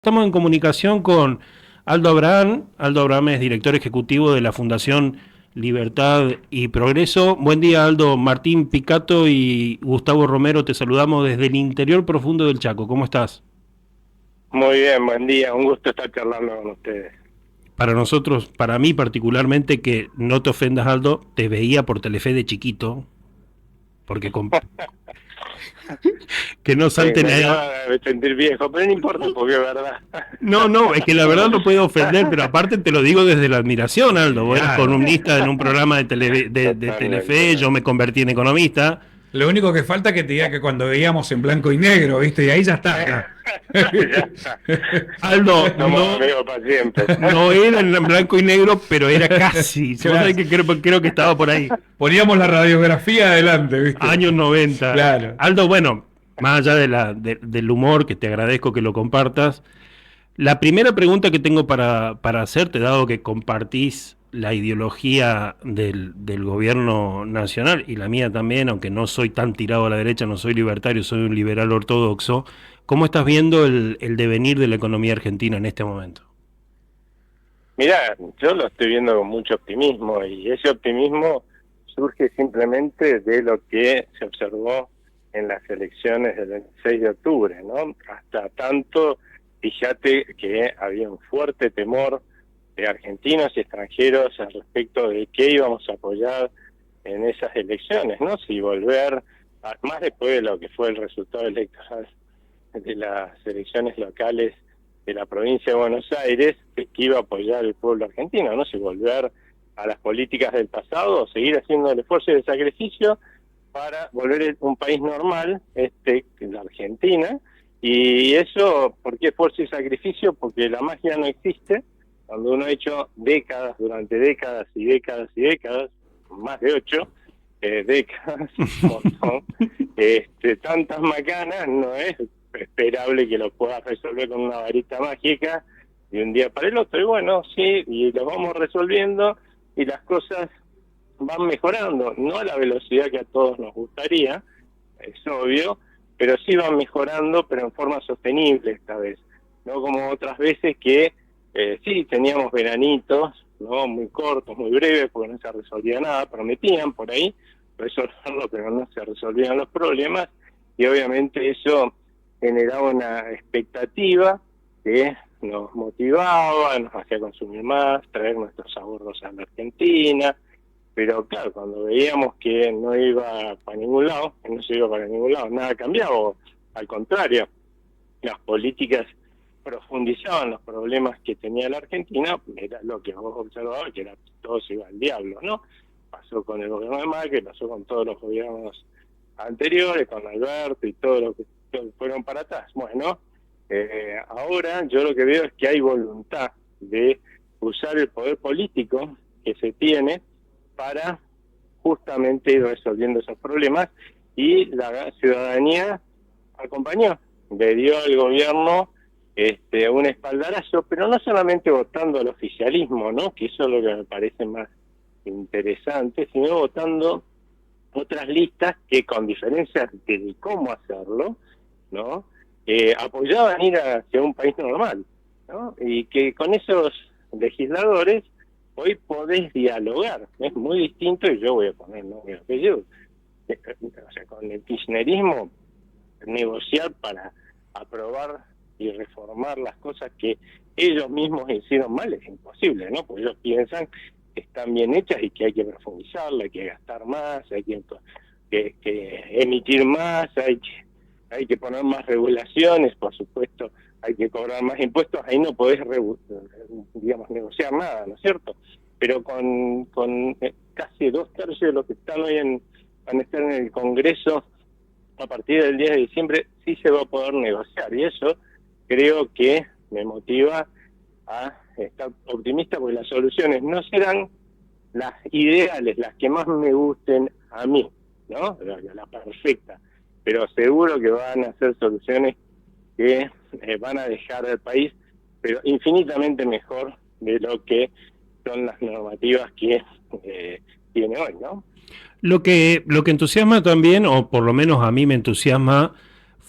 Estamos en comunicación con Aldo Abraham. Aldo Abraham es director ejecutivo de la Fundación Libertad y Progreso. Buen día, Aldo. Martín Picato y Gustavo Romero te saludamos desde el interior profundo del Chaco. ¿Cómo estás? Muy bien, buen día, un gusto estar charlando con ustedes. Para nosotros, para mí particularmente, que no te ofendas, Aldo, te veía por Telefe de chiquito, porque que no salte Me nada. acaba de sentir viejo, pero no importa porque es verdad. No, no, es que la verdad no puedo ofender, pero aparte te lo digo desde la admiración, Aldo. Vos eras Claro. columnista en un programa de Totalmente, Telefe, yo ¿no? me convertí en economista. Lo único que falta es que te diga que cuando veíamos en blanco y negro, ¿viste? Y ahí ya está. Ya está. Aldo, Somos no, amigos para siempre. no era en blanco y negro, pero era casi. Vos Claro. sabés que creo que estaba por ahí. Poníamos la radiografía adelante, ¿viste? Años 90. Claro. Aldo, bueno, más allá del humor, que te agradezco que lo compartas, la primera pregunta que tengo para hacerte, dado que compartís la ideología del gobierno nacional y la mía también, aunque no soy tan tirado a la derecha, no soy libertario, soy un liberal ortodoxo, ¿cómo estás viendo el devenir de la economía argentina en este momento? Mirá, yo lo estoy viendo con mucho optimismo y ese optimismo surge simplemente de lo que se observó en las elecciones del 26 de octubre, ¿no? Hasta tanto, fíjate que había un fuerte temor de argentinos y extranjeros al respecto de qué íbamos a apoyar en esas elecciones, ¿no? Si volver, más después de lo que fue el resultado electoral de las elecciones locales de la provincia de Buenos Aires, que iba a apoyar el pueblo argentino, ¿no? Si volver a las políticas del pasado o seguir haciendo el esfuerzo y el sacrificio para volver un país normal, la Argentina. Y eso, ¿por qué esfuerzo y sacrificio? Porque la magia no existe. Cuando uno ha hecho décadas, durante décadas y décadas y décadas, más de 8 décadas, un montón, tantas macanas, no es esperable que lo puedas resolver con una varita mágica de un día para el otro. Y bueno, sí, y lo vamos resolviendo y las cosas van mejorando, no a la velocidad que a todos nos gustaría, es obvio, pero sí van mejorando, pero en forma sostenible esta vez, no como otras veces que sí teníamos veranitos, no muy cortos, muy breves, porque no se resolvía nada, prometían por ahí resolverlo, pero no se resolvían los problemas, y obviamente eso generaba una expectativa que nos motivaba, nos hacía consumir más, traer nuestros ahorros a la Argentina, pero claro, cuando veíamos que no iba para ningún lado, que no se iba para ningún lado, nada cambiaba, al contrario, las políticas profundizaban los problemas que tenía la Argentina, era lo que vos observabas, que era todo se iba al diablo, ¿no? Pasó con el gobierno de Macri, pasó con todos los gobiernos anteriores, con Alberto y todo lo que fueron para atrás. Bueno, ahora yo lo que veo es que hay voluntad de usar el poder político que se tiene para justamente ir resolviendo esos problemas, y la ciudadanía acompañó, le dio al gobierno un espaldarazo, pero no solamente votando al oficialismo, ¿no? Que eso es lo que me parece más interesante, sino votando otras listas que, con diferencias de cómo hacerlo, ¿no? Apoyaban ir hacia un país normal, ¿no? Y que con esos legisladores hoy podés dialogar, es muy distinto, y yo voy a poner nombre y apellido, o sea, con el kirchnerismo, negociar para aprobar y reformar las cosas que ellos mismos hicieron mal es imposible, ¿no? Porque ellos piensan que están bien hechas y que hay que profundizarla, hay que gastar más, hay que emitir más, hay que poner más regulaciones, por supuesto, hay que cobrar más impuestos, ahí no podés, digamos, negociar nada, ¿no es cierto? Pero con casi 2/3 de los que están hoy van a estar en el Congreso a partir del 10 de diciembre, sí se va a poder negociar, y eso creo que me motiva a estar optimista, porque las soluciones no serán las ideales, las que más me gusten a mí, ¿no? La perfecta, pero seguro que van a ser soluciones que van a dejar al país, pero infinitamente mejor de lo que son las normativas que tiene hoy, ¿no? Lo que entusiasma también, o por lo menos a mí me entusiasma,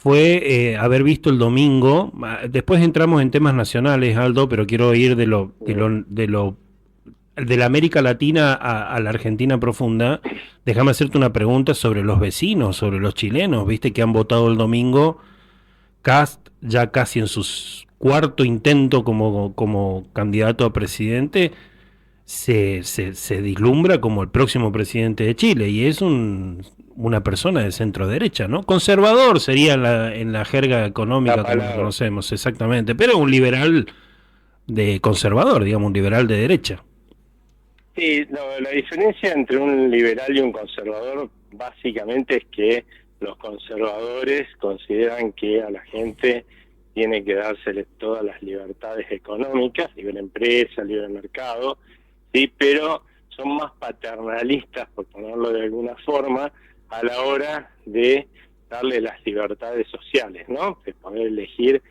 fue haber visto el domingo. Después entramos en temas nacionales, Aldo, pero quiero ir de la América Latina a la Argentina profunda. Déjame hacerte una pregunta sobre los vecinos, sobre los chilenos. Viste que han votado el domingo. Kast, ya casi en su cuarto intento como candidato a presidente, se vislumbra como el próximo presidente de Chile y es una persona de centro derecha, ¿no? Conservador sería en la jerga económica como lo conocemos, exactamente, pero un liberal de conservador, digamos, un liberal de derecha. Sí, la diferencia entre un liberal y un conservador básicamente es que los conservadores consideran que a la gente tiene que dársele todas las libertades económicas, libre empresa, libre mercado, sí, pero son más paternalistas, por ponerlo de alguna forma, a la hora de darle las libertades sociales, ¿no? De poder elegir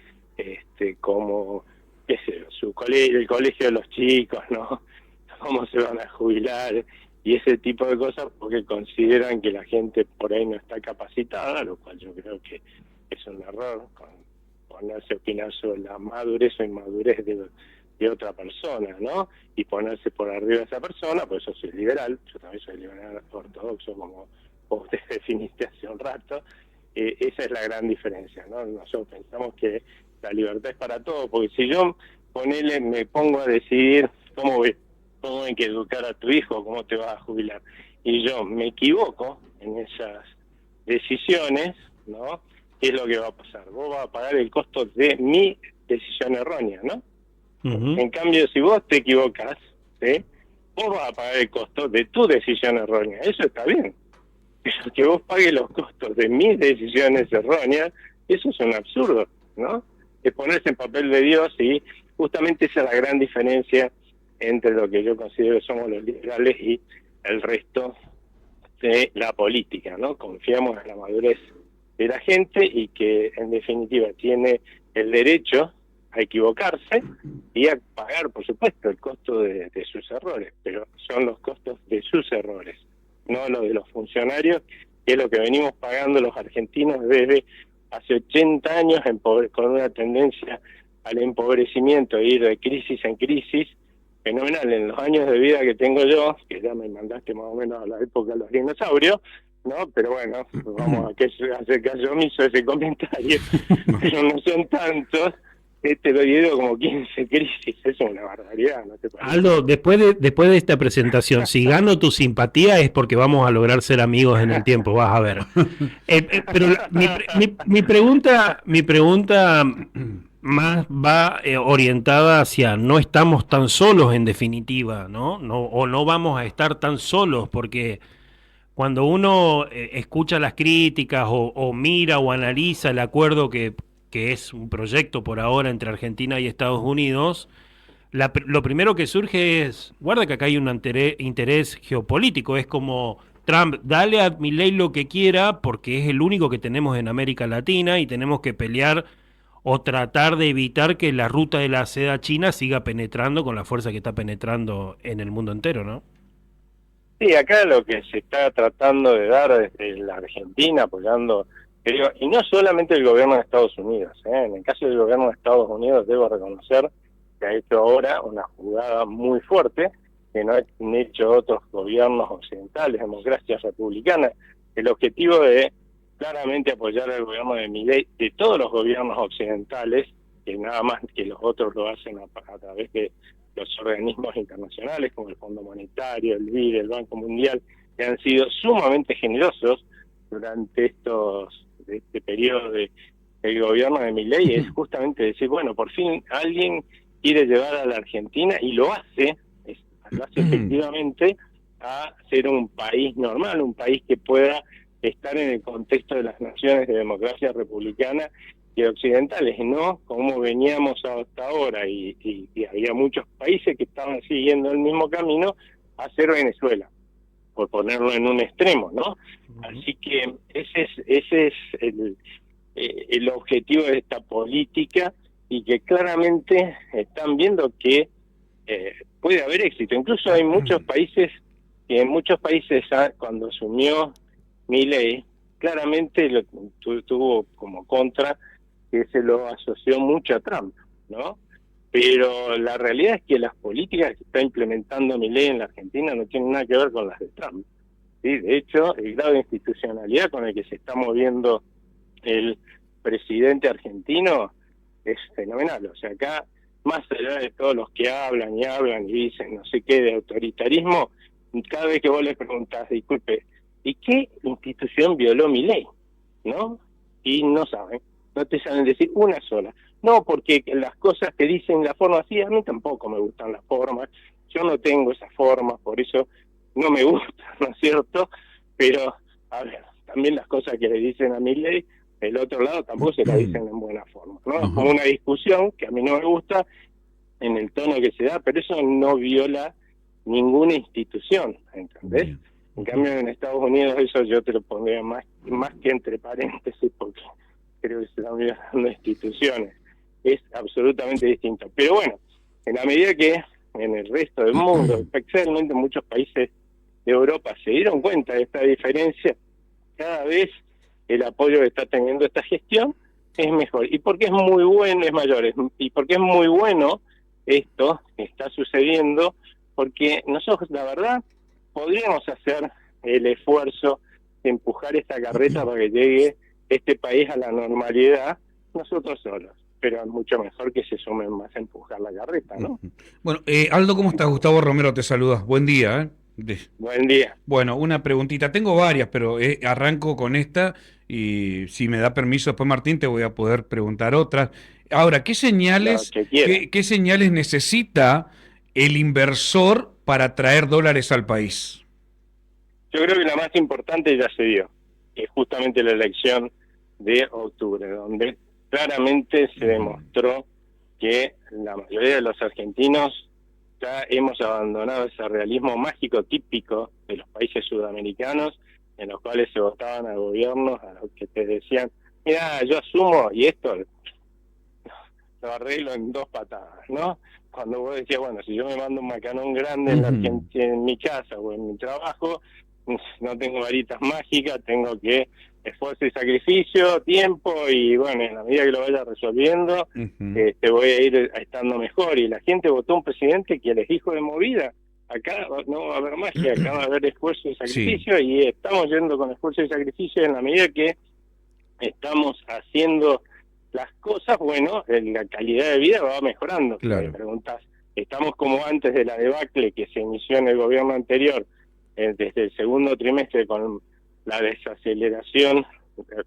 como, qué sé yo, el colegio de los chicos, ¿no? Cómo se van a jubilar y ese tipo de cosas, porque consideran que la gente por ahí no está capacitada, lo cual yo creo que es un error, con ponerse a opinar sobre la madurez o inmadurez de otra persona, ¿no? Y ponerse por arriba de esa persona, por eso soy liberal, yo también soy liberal ortodoxo, como usted definiste hace un rato. Esa es la gran diferencia, ¿no? Nosotros pensamos que la libertad es para todos, porque si yo me pongo a decidir cómo hay que educar a tu hijo, cómo te vas a jubilar, y yo me equivoco en esas decisiones, ¿no? ¿Qué es lo que va a pasar? Vos vas a pagar el costo de mi decisión errónea, ¿no? En cambio, si vos te equivocas, ¿sí? Vos vas a pagar el costo de tu decisión errónea. Eso está bien. Pero que vos pagues los costos de mis decisiones erróneas, eso es un absurdo, ¿no? Es ponerse en papel de Dios, y justamente esa es la gran diferencia entre lo que yo considero que somos los liberales y el resto de la política, ¿no? Confiamos en la madurez de la gente y que en definitiva tiene el derecho a equivocarse y a pagar, por supuesto, el costo de sus errores, pero son los costos de sus errores, no los de los funcionarios, que es lo que venimos pagando los argentinos desde hace 80 años con una tendencia al empobrecimiento, ir de crisis en crisis, fenomenal. En los años de vida que tengo yo, que ya me mandaste más o menos a la época de los dinosaurios, ¿no? Pero bueno, vamos a hacer caso omiso a ese comentario, pero no son tantos. Lo digo como 15 crisis, eso es una barbaridad, ¿no te parece? Aldo, después de esta presentación, si gano tu simpatía es porque vamos a lograr ser amigos en el tiempo, vas a ver. Pero mi pregunta más va orientada hacia no estamos tan solos en definitiva, ¿no? O no vamos a estar tan solos, porque cuando uno escucha las críticas o mira o analiza el acuerdo que es un proyecto por ahora entre Argentina y Estados Unidos, lo primero que surge es, guarda que acá hay un interés geopolítico, es como Trump, dale a Milei lo que quiera porque es el único que tenemos en América Latina y tenemos que pelear o tratar de evitar que la ruta de la seda china siga penetrando con la fuerza que está penetrando en el mundo entero, ¿no? Sí, acá lo que se está tratando de dar desde la Argentina, apoyando, y no solamente el gobierno de Estados Unidos, en el caso del gobierno de Estados Unidos debo reconocer que ha hecho ahora una jugada muy fuerte, que no han hecho otros gobiernos occidentales, democracias republicanas. El objetivo de claramente apoyar al gobierno de Milei, de todos los gobiernos occidentales, que nada más que los otros lo hacen a través de los organismos internacionales como el Fondo Monetario, el BID, el Banco Mundial, que han sido sumamente generosos durante este periodo del gobierno de Milei, es justamente decir, bueno, por fin alguien quiere llevar a la Argentina y lo hace efectivamente a ser un país normal, un país que pueda estar en el contexto de las naciones de democracia republicana y occidentales, no como veníamos hasta ahora, y había muchos países que estaban siguiendo el mismo camino a ser Venezuela, por ponerlo en un extremo, ¿no? Así que ese es el objetivo de esta política, y que claramente están viendo que puede haber éxito. Incluso hay muchos países, cuando asumió Milei, claramente tuvo como contra que se lo asoció mucho a Trump, ¿no? Pero la realidad es que las políticas que está implementando Milei en la Argentina no tienen nada que ver con las de Trump. ¿Sí? De hecho, el grado de institucionalidad con el que se está moviendo el presidente argentino es fenomenal. O sea, acá, más allá de todos los que hablan y dicen no sé qué de autoritarismo, cada vez que vos le preguntás, disculpe, ¿y qué institución violó Milei? ¿No? Y no saben, no te saben decir una sola. No, porque las cosas que dicen la forma así, a mí tampoco me gustan las formas, yo no tengo esas formas, por eso no me gusta, ¿no es cierto? Pero, a ver, también las cosas que le dicen a Milei, el otro lado tampoco se las dicen en buena forma, ¿no? Es como una discusión que a mí no me gusta en el tono que se da, pero eso no viola ninguna institución, ¿entendés? Bien. En cambio, en Estados Unidos eso yo te lo pondría más que entre paréntesis, porque creo que se están violando instituciones. Es absolutamente distinto. Pero bueno, en la medida que en el resto del mundo, especialmente en muchos países de Europa, se dieron cuenta de esta diferencia, cada vez el apoyo que está teniendo esta gestión es mejor. Y porque es muy bueno, es mayor, y porque es muy bueno esto que está sucediendo, porque nosotros, la verdad, podríamos hacer el esfuerzo de empujar esta carreta para que llegue este país a la normalidad nosotros solos, pero es mucho mejor que se sumen más a empujar la carreta, ¿no? Bueno, Aldo, ¿cómo estás? Gustavo Romero te saluda. Buen día, ¿eh? Buen día. Bueno, una preguntita. Tengo varias, pero arranco con esta y si me da permiso después, Martín, te voy a poder preguntar otras. Ahora, Lo que quiera. ¿qué señales necesita el inversor para traer dólares al país? Yo creo que la más importante ya se dio, que es justamente la elección de octubre, donde claramente se demostró que la mayoría de los argentinos ya hemos abandonado ese realismo mágico típico de los países sudamericanos, en los cuales se votaban a gobiernos a los que te decían, mira, yo asumo y esto lo arreglo en 2 patadas, ¿no? Cuando vos decías, bueno, si yo me mando un macanón grande en, en mi casa o en mi trabajo, no tengo varitas mágicas, tengo que esfuerzo y sacrificio, tiempo, y bueno, en la medida que lo vaya resolviendo, te voy a ir estando mejor. Y la gente votó un presidente que les dijo de movida, acá no va a haber magia, acá va a haber esfuerzo y sacrificio, sí. Y estamos yendo con esfuerzo y sacrificio en la medida que estamos haciendo las cosas, bueno, la calidad de vida va mejorando. Claro. Me preguntás, estamos como antes de la debacle que se inició en el gobierno anterior, desde el segundo trimestre con la desaceleración,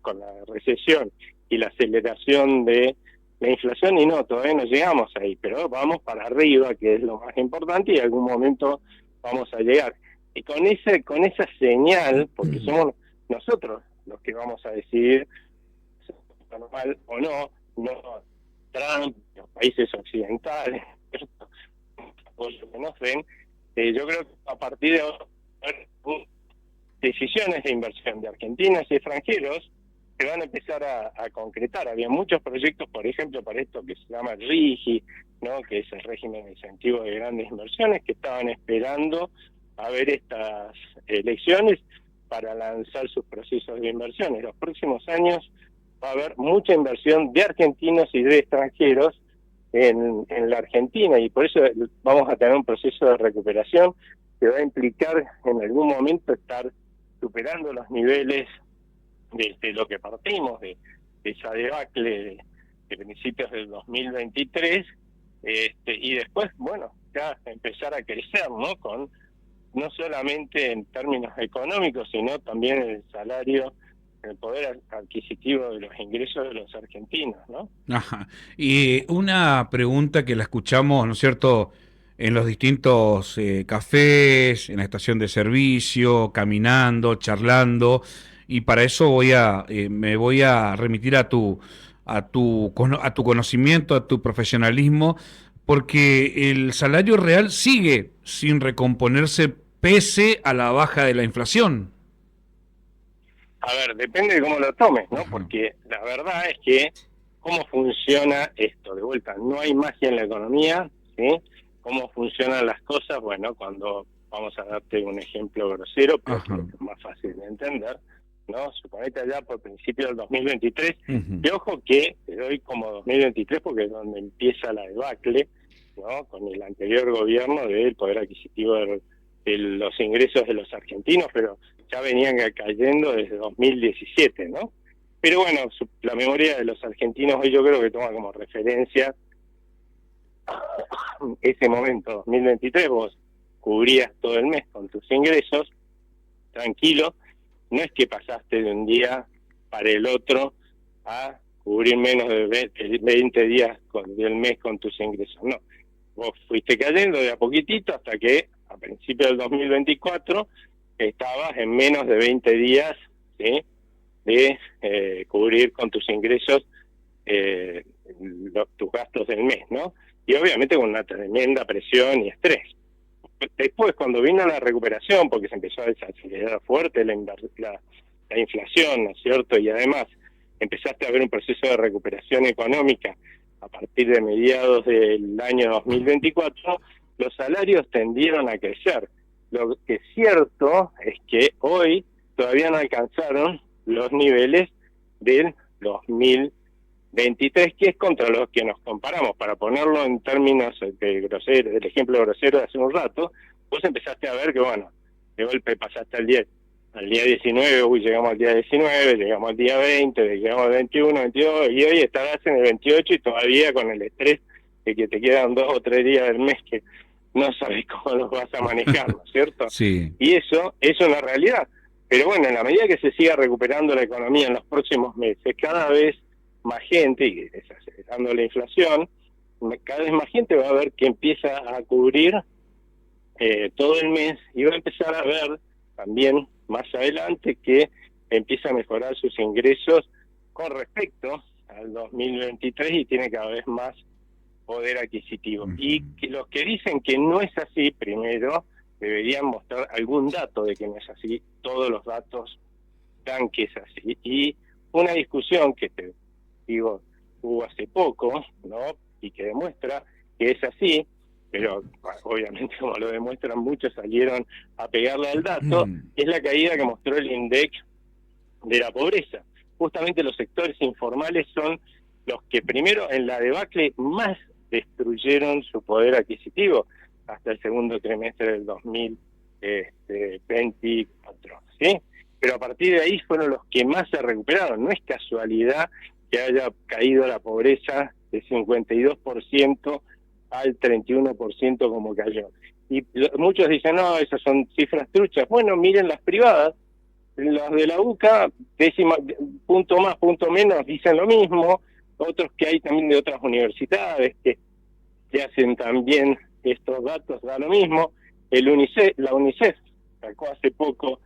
con la recesión y la aceleración de la inflación, y no, todavía no llegamos ahí, pero vamos para arriba, que es lo más importante, y en algún momento vamos a llegar. Y con esa señal, porque somos nosotros los que vamos a decidir si es normal o no Trump, los países occidentales, el apoyo que nos den, yo creo que a partir de ahora decisiones de inversión de argentinos y extranjeros se van a empezar a concretar. Había muchos proyectos, por ejemplo, para esto que se llama RIGI, ¿no? Que es el régimen de incentivo de grandes inversiones, que estaban esperando a ver estas elecciones para lanzar sus procesos de inversión. En los próximos años va a haber mucha inversión de argentinos y de extranjeros en la Argentina, y por eso vamos a tener un proceso de recuperación que va a implicar en algún momento estar superando los niveles de lo que partimos, de esa debacle de principios del 2023, y después, bueno, ya empezar a crecer, ¿no? Con no solamente en términos económicos, sino también en el salario, el poder adquisitivo de los ingresos de los argentinos, ¿no? Ajá. Y una pregunta que la escuchamos, ¿no es cierto?, en los distintos cafés, en la estación de servicio, caminando, charlando, y para eso me voy a remitir a tu conocimiento, a tu profesionalismo, porque el salario real sigue sin recomponerse pese a la baja de la inflación. A ver, depende de cómo lo tomes, ¿no? Ajá. Porque la verdad es que cómo funciona esto, de vuelta, no hay magia en la economía, ¿sí? Cómo funcionan las cosas, bueno, cuando vamos a darte un ejemplo grosero, pero que es más fácil de entender, ¿no? Suponete allá por principio del 2023. Ujú. Y ojo que te doy como 2023 porque es donde empieza la debacle, ¿no? Con el anterior gobierno del poder adquisitivo de los ingresos de los argentinos, pero ya venían cayendo desde 2017, ¿no? Pero bueno, la memoria de los argentinos hoy yo creo que toma como referencia ese momento, 2023, vos cubrías todo el mes con tus ingresos, tranquilo, no es que pasaste de un día para el otro a cubrir menos de 20 días del mes con tus ingresos, no. Vos fuiste cayendo de a poquitito hasta que a principios del 2024 estabas en menos de 20 días, ¿sí?, de cubrir con tus ingresos tus gastos del mes, ¿no? Y obviamente con una tremenda presión y estrés. Después, cuando vino la recuperación, porque se empezó a desacelerar fuerte la inflación, ¿no es cierto? Y además empezaste a ver un proceso de recuperación económica a partir de mediados del año 2024, los salarios tendieron a crecer. Lo que es cierto es que hoy todavía no alcanzaron los niveles del 2023, que es contra los que nos comparamos. Para ponerlo en términos del ejemplo grosero de hace un rato, vos empezaste a ver que, bueno, de golpe pasaste al día 19, llegamos al día 19, llegamos al día 20, llegamos al 21, 22, y hoy estarás en el 28 y todavía con el estrés de que te quedan 2 o 3 días del mes que no sabes cómo los vas a manejar, ¿no es cierto? Sí. Y eso es una realidad. Pero bueno, en la medida que se siga recuperando la economía en los próximos meses, cada vez más gente, y desacelerando la inflación, cada vez más gente va a ver que empieza a cubrir todo el mes y va a empezar a ver también más adelante que empieza a mejorar sus ingresos con respecto al 2023 y tiene cada vez más poder adquisitivo. Y que los que dicen que no es así, primero deberían mostrar algún dato de que no es así. Todos los datos dan que es así. Y una discusión que te digo hubo hace poco, ¿no?, y que demuestra que es así, pero bueno, obviamente como lo demuestran muchos salieron a pegarle al dato, es la caída que mostró el INDEC de la pobreza. Justamente los sectores informales son los que primero en la debacle más destruyeron su poder adquisitivo hasta el segundo trimestre del 2024, ¿sí? Pero a partir de ahí fueron los que más se recuperaron. No es casualidad que haya caído la pobreza de 52% al 31% como cayó. Y muchos dicen, no, esas son cifras truchas. Bueno, miren las privadas, los de la UCA, punto más, punto menos, dicen lo mismo. Otros que hay también de otras universidades que hacen también estos datos, da lo mismo. La UNICEF sacó hace poco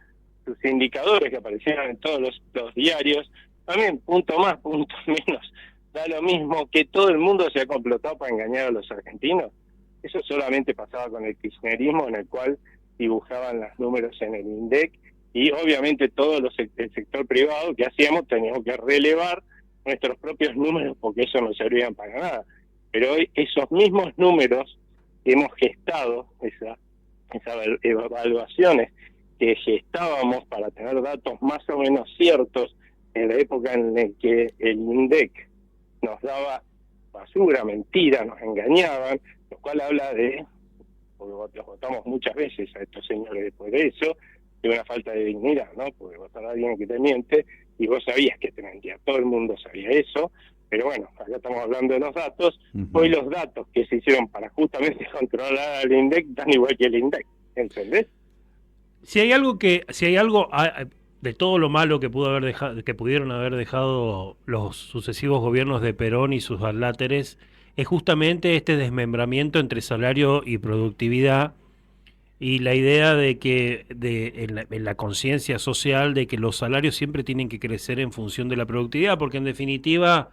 sus indicadores que aparecieron en todos los diarios, también punto más, punto menos, da lo mismo. Que todo el mundo se ha complotado para engañar a los argentinos. Eso solamente pasaba con el kirchnerismo, en el cual dibujaban los números en el INDEC, y obviamente todo el sector privado que hacíamos teníamos que relevar nuestros propios números porque eso no servían para nada. Pero hoy esos mismos números que hemos gestado, esas evaluaciones que gestábamos para tener datos más o menos ciertos en la época en la que el INDEC nos daba basura, mentira, nos engañaban, lo cual habla de, porque los votamos muchas veces a estos señores después de eso, de una falta de dignidad, ¿no? Porque votar a alguien que te miente y vos sabías que te mentía, todo el mundo sabía eso, pero bueno, acá estamos hablando de los datos. Hoy los datos que se hicieron para justamente controlar al INDEC dan igual que el INDEC, ¿entendés? Si hay algo de todo lo malo que pudieron haber dejado los sucesivos gobiernos de Perón y sus adláteres, es justamente este desmembramiento entre salario y productividad, y la idea de que en la conciencia social de que los salarios siempre tienen que crecer en función de la productividad, porque en definitiva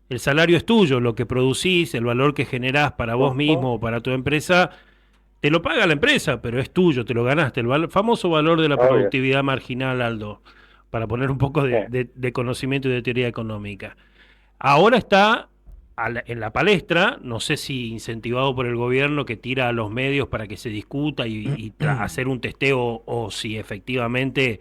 el salario es tuyo, lo que producís, el valor que generás para vos mismo o para tu empresa, te lo paga la empresa, pero es tuyo, te lo ganaste. El famoso valor de la productividad marginal, Aldo, para poner un poco de conocimiento y de teoría económica. Ahora está en la palestra, no sé si incentivado por el gobierno que tira a los medios para que se discuta y hacer un testeo, o si efectivamente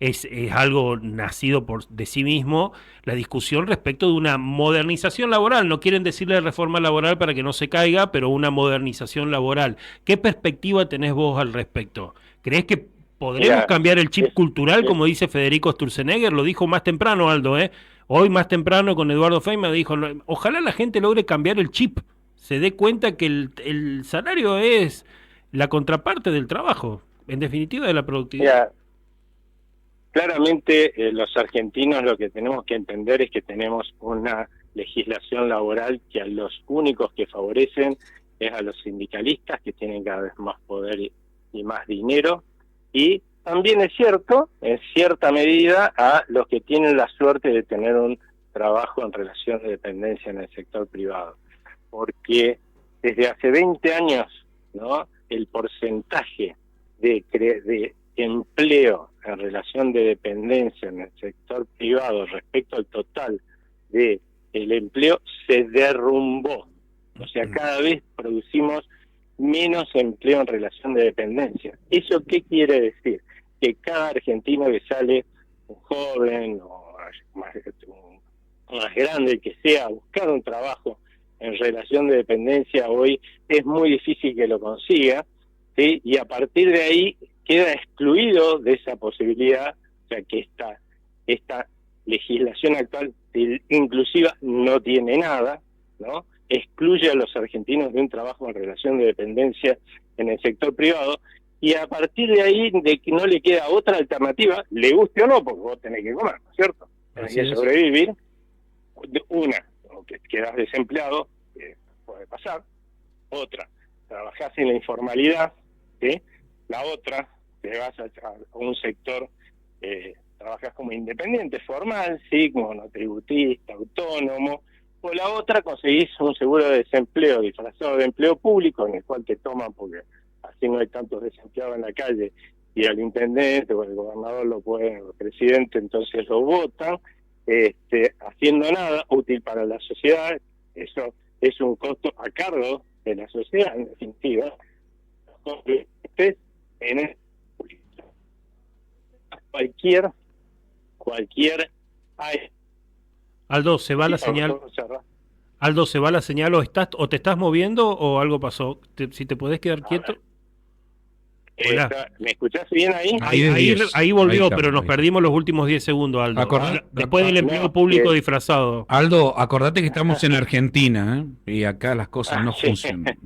es algo nacido de sí mismo, la discusión respecto de una modernización laboral. No quieren decirle reforma laboral para que no se caiga, pero una modernización laboral. ¿Qué perspectiva tenés vos al respecto? ¿Creés que podremos Mira, cambiar el chip es, cultural, es- como dice Federico Sturzenegger? Lo dijo más temprano, Aldo, ¿eh? Hoy más temprano con Eduardo Feynman dijo, ojalá la gente logre cambiar el chip, se dé cuenta que el salario es la contraparte del trabajo, en definitiva de la productividad. mira, claramente los argentinos lo que tenemos que entender es que tenemos una legislación laboral que a los únicos que favorecen es a los sindicalistas, que tienen cada vez más poder y más dinero, y también es cierto, en cierta medida, a los que tienen la suerte de tener un trabajo en relación de dependencia en el sector privado. Porque desde hace 20 años, ¿no?, el porcentaje de empleo en relación de dependencia en el sector privado respecto al total de el empleo se derrumbó. O sea, cada vez producimos menos empleo en relación de dependencia. ¿Eso qué quiere decir? Que cada argentino que sale, un joven o más grande que sea, a buscar un trabajo en relación de dependencia hoy es muy difícil que lo consiga, ¿sí? Y a partir de ahí queda excluido de esa posibilidad, o sea que esta legislación actual inclusiva no tiene nada, ¿no? Excluye a los argentinos de un trabajo en relación de dependencia en el sector privado, y a partir de ahí, de que no le queda otra alternativa, le guste o no, porque vos tenés que comer, ¿no es cierto? Tenés Así que es. sobrevivir. Una, o que quedas desempleado, que puede pasar. Otra, trabajás en la informalidad, ¿sí? La otra, te vas a un sector, trabajás como independiente formal, sí, como monotributista, autónomo, o la otra, conseguís un seguro de desempleo disfrazado de empleo público, en el cual te toman, porque así no hay tantos desempleados en la calle, y al intendente o el gobernador lo pueden, o el presidente, entonces lo votan, haciendo nada útil para la sociedad. Eso es un costo a cargo de la sociedad, en definitiva. En el, cualquier, cualquier, ay, Aldo, ¿se va la señal? Aldo, ¿se va la señal o te estás moviendo o algo pasó? Si te podés quedar quieto. Hola. ¿Me escuchás bien ahí? Ahí de 10. Ahí Ahí volvió, pero estamos, nos ahí estamos. perdimos los últimos 10 segundos, Aldo. Después del empleo No, público disfrazado. Aldo, acordate que estamos en Argentina, ¿eh? Y acá las cosas no sí. funcionan.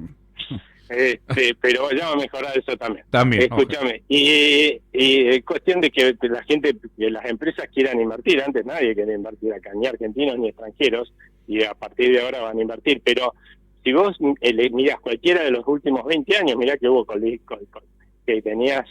Pero ya va a mejorar eso también. También, Escúchame, y es cuestión de que la gente, que las empresas quieran invertir. Antes nadie quería invertir acá, ni argentinos ni extranjeros, y a partir de ahora van a invertir. Pero si vos mirás cualquiera de los últimos 20 años, mirá que hubo que tenías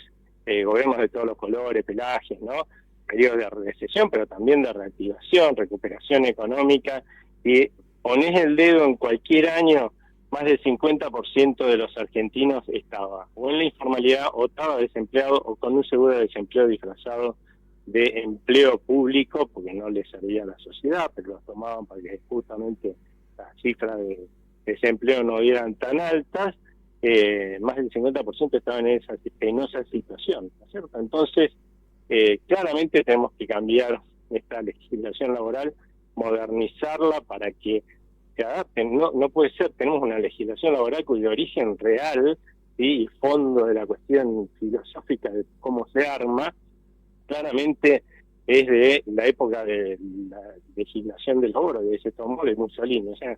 gobiernos de todos los colores, pelajes, ¿no? Periodos de recesión, pero también de reactivación, recuperación económica, y ponés el dedo en cualquier año, más del 50% de los argentinos estaba o en la informalidad, o estaba desempleado, o con un seguro de desempleo disfrazado de empleo público, porque no les servía a la sociedad, pero los tomaban para que justamente las cifras de desempleo no eran tan altas. Más del 50% estaban en esa situación, ¿no es cierto? Entonces, claramente tenemos que cambiar esta legislación laboral, modernizarla para que se adapten. No puede ser, tenemos una legislación laboral cuyo origen real, ¿sí?, y fondo de la cuestión filosófica de cómo se arma, claramente es de la época de la legislación del oro, que se tomó de Mussolini. O sea,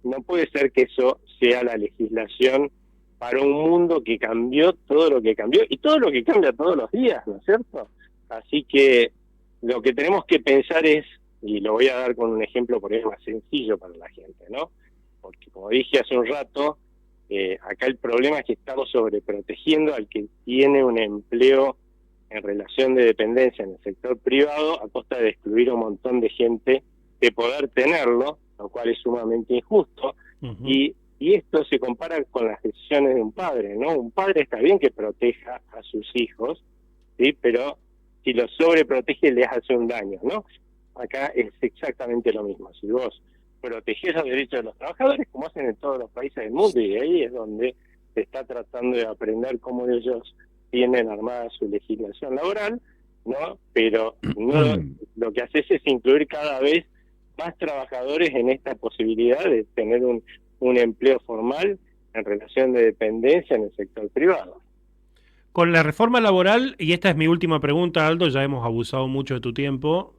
no puede ser que eso sea la legislación para un mundo que cambió todo lo que cambió, y todo lo que cambia todos los días, ¿no es cierto? Así que lo que tenemos que pensar es, y lo voy a dar con un ejemplo por ahí más sencillo para la gente, ¿no? Porque como dije hace un rato, acá el problema es que estamos sobreprotegiendo al que tiene un empleo en relación de dependencia en el sector privado, a costa de excluir a un montón de gente de poder tenerlo, lo cual es sumamente injusto. Y esto se compara con las decisiones de un padre, ¿no? Un padre está bien que proteja a sus hijos, ¿sí? Pero si los sobreprotege les hace un daño, ¿no? Acá es exactamente lo mismo. Si vos protegés los derechos de los trabajadores, como hacen en todos los países del mundo, y ahí es donde se está tratando de aprender cómo ellos tienen armada su legislación laboral, ¿no? Pero no, lo que haces es incluir cada vez más trabajadores en esta posibilidad de tener un empleo formal en relación de dependencia en el sector privado. Con la reforma laboral, y esta es mi última pregunta, Aldo, ya hemos abusado mucho de tu tiempo,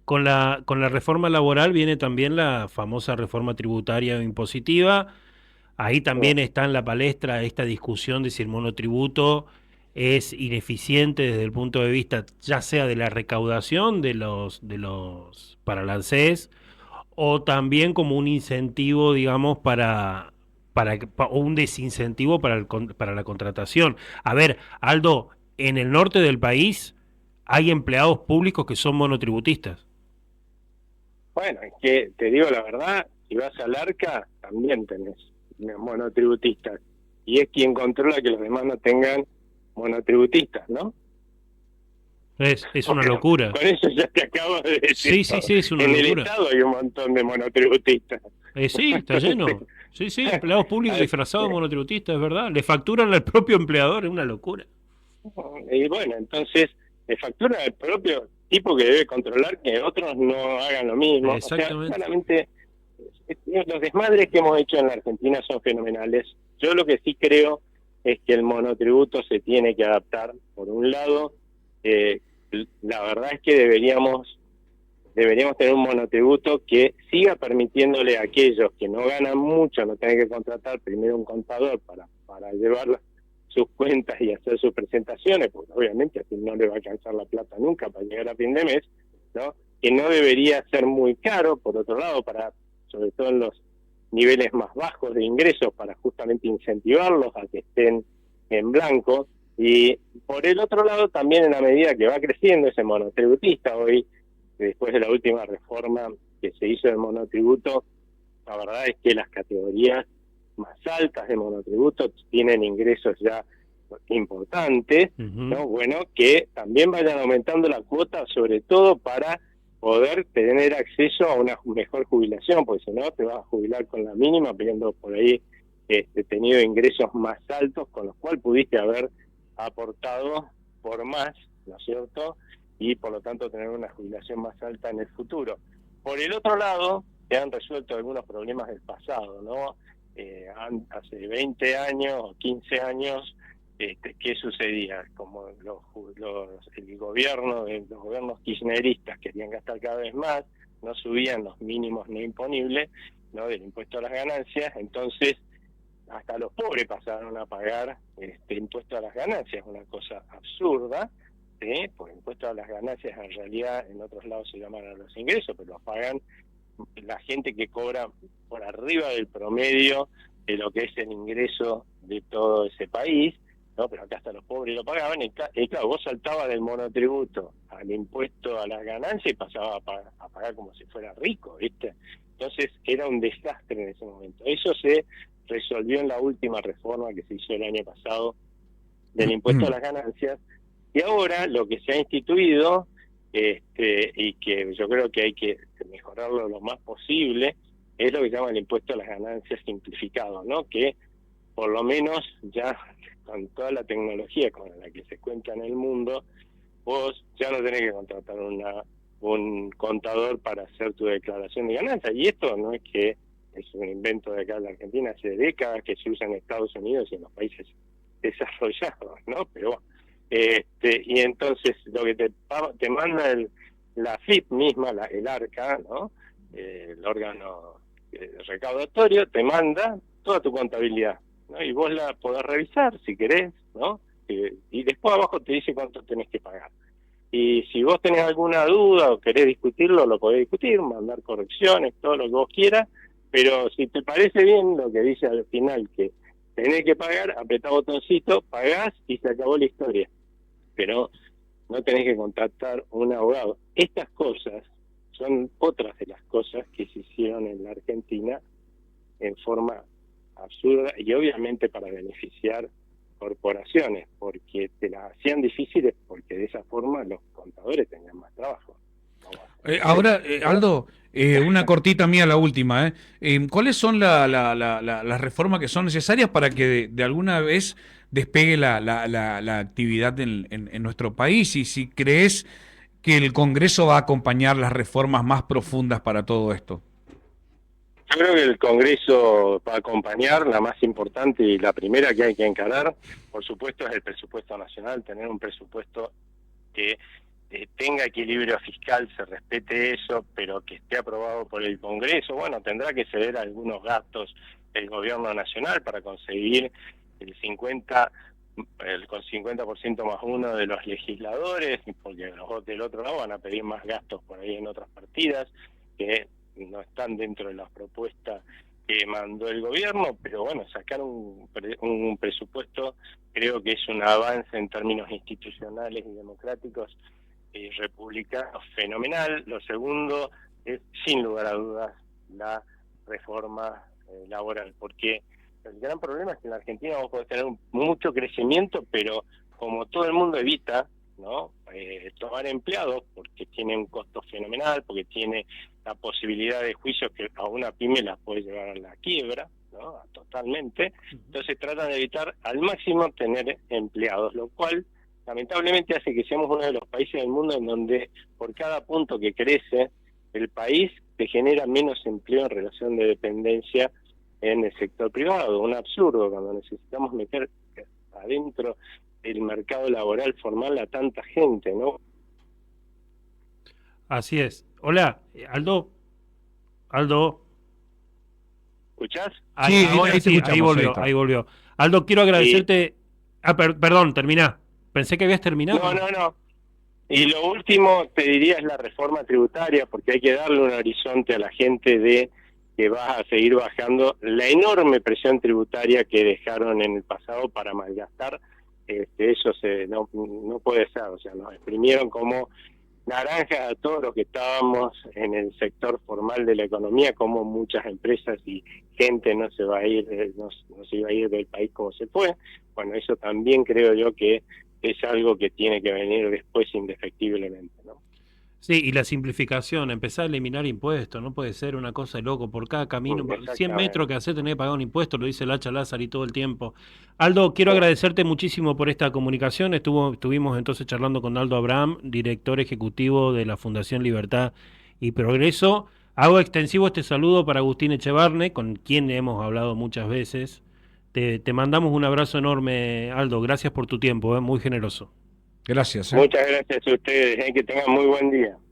con la reforma laboral viene también la famosa reforma tributaria o impositiva. Ahí también está en la palestra esta discusión de si el monotributo es ineficiente desde el punto de vista ya sea de la recaudación de los para la ANSES o también como un incentivo, digamos, o un desincentivo para la contratación. A ver, Aldo, en el norte del país hay empleados públicos que son monotributistas. Bueno, es que te digo la verdad, si vas al Arca, también tenés monotributistas. Y es quien controla que los demás no tengan monotributistas, ¿no? Es una Porque locura. con eso ya te acabo de decir Sí, sí, todo. sí, es una En el locura. Estado hay un montón de monotributistas. Sí, está lleno. Sí, sí, empleados públicos disfrazados de Este, monotributistas, es verdad. Le facturan al propio empleador, es una locura. y bueno, entonces le factura al propio tipo que debe controlar que otros no hagan lo mismo. O sea, Exactamente. claramente los desmadres que hemos hecho en la Argentina son fenomenales. Yo lo que sí creo es que el monotributo se tiene que adaptar. Por un lado, la verdad es que deberíamos tener un monotributo que siga permitiéndole a aquellos que no ganan mucho, no tener que contratar primero un contador para llevar sus cuentas y hacer sus presentaciones, porque obviamente así no le va a alcanzar la plata nunca para llegar a fin de mes, ¿no? Que no debería ser muy caro, por otro lado, sobre todo en los niveles más bajos de ingresos, para justamente incentivarlos a que estén en blanco. Y por el otro lado, también en la medida que va creciendo ese monotributista, hoy, después de la última reforma que se hizo del monotributo, la verdad es que las categorías más altas de monotributo tienen ingresos ya importantes, ¿no? Bueno, que también vayan aumentando la cuota, sobre todo para poder tener acceso a una mejor jubilación, porque si no te vas a jubilar con la mínima, pidiendo por ahí tenido ingresos más altos, con los cuales pudiste haber aportado por más, ¿no es cierto? Y por lo tanto tener una jubilación más alta en el futuro. Por el otro lado, se han resuelto algunos problemas del pasado, ¿no? Hace 20 años o 15 años, ¿qué sucedía? Como el gobierno, los gobiernos kirchneristas querían gastar cada vez más, no subían los mínimos no imponibles, ¿no? Del impuesto a las ganancias, entonces hasta los pobres pasaron a pagar impuesto a las ganancias, una cosa absurda, ¿sí? Porque impuesto a las ganancias en realidad en otros lados se llaman a los ingresos, pero los pagan la gente que cobra por arriba del promedio de lo que es el ingreso de todo ese país, ¿no? Pero acá hasta los pobres lo pagaban, y claro, vos saltabas del monotributo al impuesto a las ganancias y pasabas a pagar como si fuera rico, ¿viste? Entonces era un desastre en ese momento. Eso se resolvió en la última reforma que se hizo el año pasado del impuesto a las ganancias, y ahora lo que se ha instituido, y que yo creo que hay que mejorarlo lo más posible, es lo que se llama el impuesto a las ganancias simplificado, ¿no? Que por lo menos ya con toda la tecnología con la que se cuenta en el mundo, vos ya no tenés que contratar un contador para hacer tu declaración de ganancias. Y esto no es que es un invento de acá en la Argentina, hace décadas que se usa en Estados Unidos y en los países desarrollados, ¿no? Pero bueno, y entonces lo que te manda la FIP misma, el ARCA, ¿no? El órgano recaudatorio, te manda toda tu contabilidad, ¿no? Y vos la podés revisar si querés, ¿no? Y después abajo te dice cuánto tenés que pagar. Y si vos tenés alguna duda o querés discutirlo, lo podés discutir, mandar correcciones, todo lo que vos quieras, pero si te parece bien lo que dice al final, que tenés que pagar, apretá botoncito, pagás y se acabó la historia. Pero no tenés que contratar un abogado. Estas cosas son otras de las cosas que se hicieron en la Argentina en forma absurda y obviamente para beneficiar corporaciones, porque te las hacían difíciles, porque de esa forma los contadores tenían más trabajo. vamos a Ahora, Aldo, una cortita mía, la última. ¿Cuáles son las reformas que son necesarias para que de alguna vez despegue la actividad en nuestro país? Y si crees que el Congreso va a acompañar las reformas más profundas para todo esto. Yo creo que el Congreso va a acompañar, la más importante y la primera que hay que encarar, por supuesto, es el presupuesto nacional, tener un presupuesto que tenga equilibrio fiscal, se respete eso, pero que esté aprobado por el Congreso. Bueno, tendrá que ceder algunos gastos del gobierno nacional para conseguir con 50% más uno de los legisladores, porque los del otro lado van a pedir más gastos por ahí en otras partidas que no están dentro de las propuestas que mandó el gobierno, pero bueno, sacar un presupuesto creo que es un avance en términos institucionales y democráticos y republicanos fenomenal. Lo segundo es, sin lugar a dudas, la reforma laboral, porque el gran problema es que en la Argentina vamos a poder tener mucho crecimiento, pero como todo el mundo evita, ¿no? Tomar empleados porque tiene un costo fenomenal, porque tiene la posibilidad de juicios que a una pyme las puede llevar a la quiebra, ¿no? Totalmente. Entonces tratan de evitar al máximo tener empleados, lo cual lamentablemente hace que seamos uno de los países del mundo en donde por cada punto que crece el país se genera menos empleo en relación de dependencia en el sector privado. Un absurdo cuando necesitamos meter adentro el mercado laboral formal a tanta gente, ¿no? Así es. Hola, Aldo. ¿Escuchás? Sí, Ahora ahí te sí, escuchamos, ahí está. ahí volvió. Aldo, quiero agradecerte. Perdón, terminá. Pensé que habías terminado. No. Y lo último, te diría, es la reforma tributaria, porque hay que darle un horizonte a la gente de que va a seguir bajando la enorme presión tributaria que dejaron en el pasado para malgastar. Eso no puede ser, o sea, nos exprimieron como naranjas a todos los que estábamos en el sector formal de la economía, como muchas empresas y gente no se va a ir, no se iba a ir del país como se fue. Bueno, eso también creo yo que es algo que tiene que venir después indefectiblemente, ¿no? Sí, y la simplificación, empezar a eliminar impuestos, no puede ser una cosa de loco, por cada camino, 100 metros que hacer tenés que pagar un impuesto, lo dice el Hacha Lázaro y todo el tiempo. Aldo, quiero agradecerte muchísimo por esta comunicación, estuvimos entonces charlando con Aldo Abraham, director ejecutivo de la Fundación Libertad y Progreso. Hago extensivo este saludo para Agustín Echevarne, con quien hemos hablado muchas veces. Te mandamos un abrazo enorme, Aldo, gracias por tu tiempo, muy generoso. Gracias. Muchas gracias a ustedes, que tengan muy buen día.